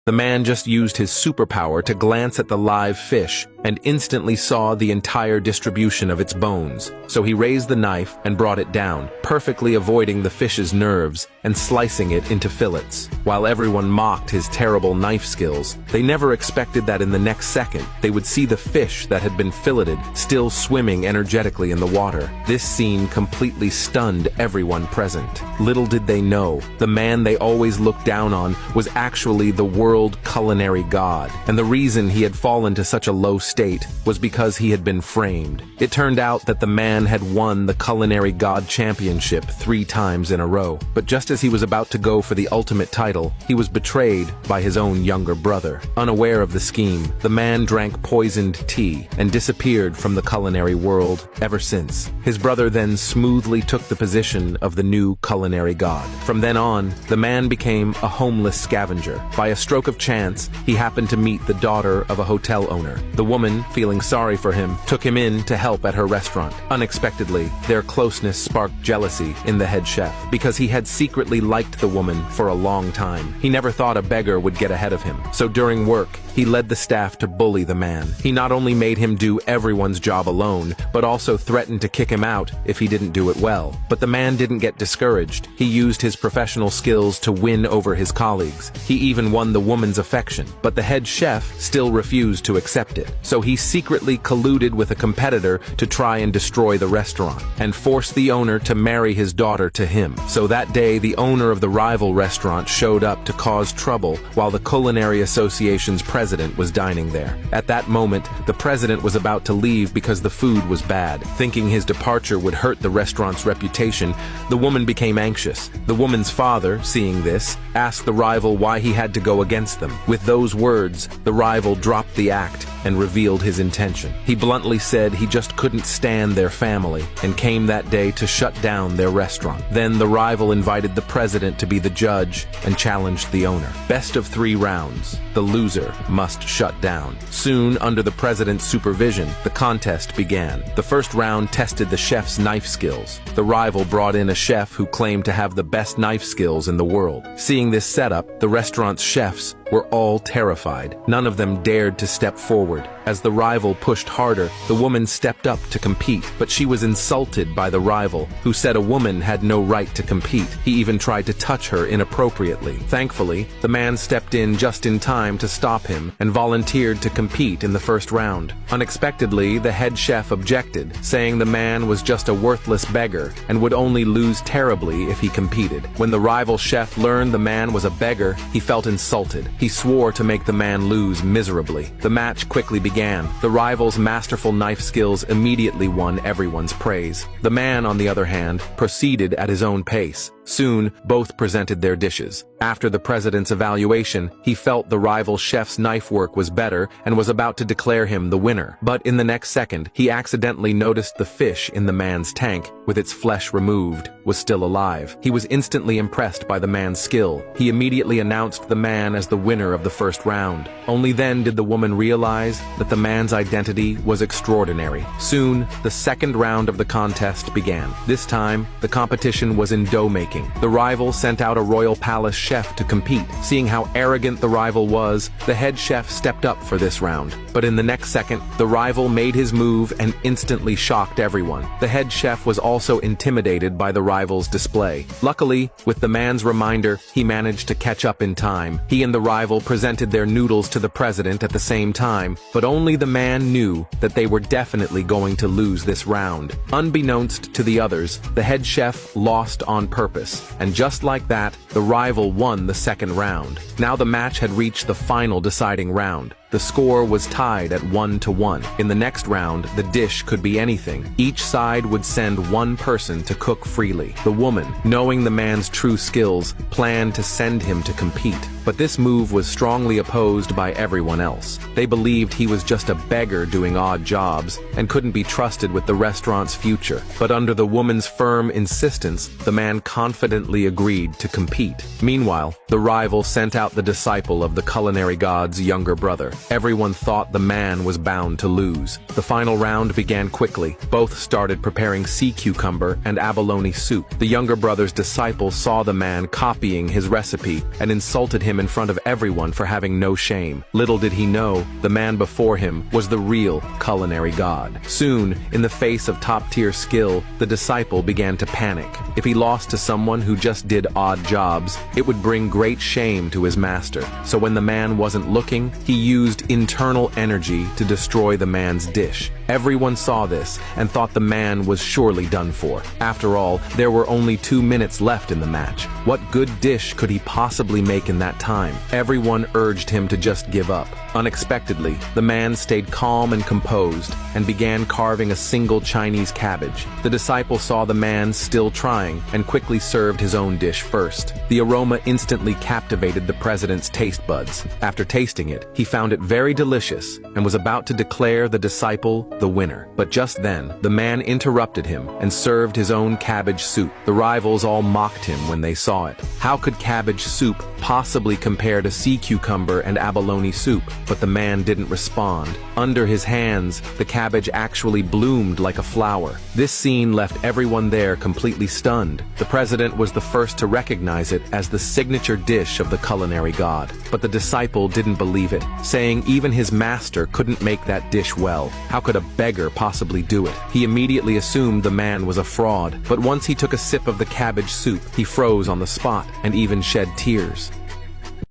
The man just used his superpower to glance at the live fish and instantly saw the entire distribution of its bones. So he raised the knife and brought it down, perfectly avoiding the fish's nerves and slicing it into fillets. While everyone mocked his terrible knife skills, they never expected that in the next second they would see the fish that had been filleted still swimming energetically in the water. This scene completely stunned everyone present. Little did they know, the man they always looked down on was actually the world culinary god, and the reason he had fallen to such a low state was because he had been framed. It turned out that the man had won the culinary god championship 3 times in a row, but just as he was about to go for the ultimate title, he was betrayed by his own younger brother. Unaware of the scheme, the man drank poisoned tea and disappeared from the culinary world ever since. His brother then smoothly took the position of the new culinary god. From then on, the man became a homeless scavenger. By a stroke of chance, he happened to meet the daughter of a hotel owner. The woman, feeling sorry for him, took him in to help at her restaurant. Unexpectedly, their closeness sparked jealousy in the head chef, because he had secretly liked the woman for a long time. He never thought a beggar would get ahead of him. So during work, he led the staff to bully the man. He not only made him do everyone's job alone, but also threatened to kick him out if he didn't do it well. But the man didn't get discouraged. He used his professional skills to win over his colleagues. He even won the woman's affection, but the head chef still refused to accept it. So he secretly colluded with a competitor to try and destroy the restaurant, and forced the owner to marry his daughter to him. So that day, the owner of the rival restaurant showed up to cause trouble while the Culinary Association's president was dining there. At that moment, the president was about to leave because the food was bad. Thinking his departure would hurt the restaurant's reputation, the woman became anxious. The woman's father, seeing this, asked the rival why he had to go against them. With those words, the rival dropped the act and revealed his intention. He bluntly said he just couldn't stand their family and came that day to shut down their restaurant. Then the rival invited the president to be the judge and challenged the owner. Best of 3 rounds. The loser must shut down. Soon, under the president's supervision, the contest began. The first round tested the chef's knife skills. The rival brought in a chef who claimed to have the best knife skills in the world. Seeing this setup, the restaurant's chefs were all terrified. None of them dared to step forward. As the rival pushed harder, the woman stepped up to compete, but she was insulted by the rival, who said a woman had no right to compete. He even tried to touch her inappropriately. Thankfully, the man stepped in just in time to stop him and volunteered to compete in the first round. Unexpectedly, the head chef objected, saying the man was just a worthless beggar and would only lose terribly if he competed. When the rival chef learned the man was a beggar, he felt insulted. He swore to make the man lose miserably. The match quickly began. The rival's masterful knife skills immediately won everyone's praise. The man, on the other hand, proceeded at his own pace. Soon, both presented their dishes. After the president's evaluation, he felt the rival chef's knife work was better and was about to declare him the winner. But in the next second, he accidentally noticed the fish in the man's tank, with its flesh removed, was still alive. He was instantly impressed by the man's skill. He immediately announced the man as the winner of the first round. Only then did the woman realize that the man's identity was extraordinary. Soon, the second round of the contest began. This time, the competition was in dough making. The rival sent out a royal palace chef to compete. Seeing how arrogant the rival was, the head chef stepped up for this round. But in the next second, the rival made his move and instantly shocked everyone. The head chef was also intimidated by the rival's display. Luckily, with the man's reminder, he managed to catch up in time. He and the rival presented their noodles to the president at the same time, but only the man knew that they were definitely going to lose this round. Unbeknownst to the others, the head chef lost on purpose. And just like that, the rival won the second round. Now the match had reached the final deciding round. The score was tied at 1-1. In the next round, the dish could be anything. Each side would send one person to cook freely. The woman, knowing the man's true skills, planned to send him to compete. But this move was strongly opposed by everyone else. They believed he was just a beggar doing odd jobs and couldn't be trusted with the restaurant's future. But under the woman's firm insistence, the man confidently agreed to compete. Meanwhile, the rival sent out the disciple of the culinary god's younger brother. Everyone thought the man was bound to lose. The final round began quickly. Both started preparing sea cucumber and abalone soup. The younger brother's disciple saw the man copying his recipe and insulted him in front of everyone for having no shame. Little did he know, the man before him was the real culinary god. Soon, in the face of top-tier skill, the disciple began to panic. If he lost to someone who just did odd jobs, it would bring great shame to his master. So when the man wasn't looking, he used internal energy to destroy the man's dish. Everyone saw this and thought the man was surely done for. After all, there were only 2 minutes left in the match. What good dish could he possibly make in that time? Everyone urged him to just give up. Unexpectedly, the man stayed calm and composed and began carving a single Chinese cabbage. The disciple saw the man still trying and quickly served his own dish first. The aroma instantly captivated the president's taste buds. After tasting it, he found it very delicious and was about to declare the disciple the winner. But just then, the man interrupted him and served his own cabbage soup. The rivals all mocked him when they saw it. How could cabbage soup possibly compare to sea cucumber and abalone soup? But the man didn't respond. Under his hands, the cabbage actually bloomed like a flower. This scene left everyone there completely stunned. The president was the first to recognize it as the signature dish of the culinary god. But the disciple didn't believe it, saying even his master couldn't make that dish well. How could a beggar possibly do it? He immediately assumed the man was a fraud, but once he took a sip of the cabbage soup, he froze on the spot and even shed tears.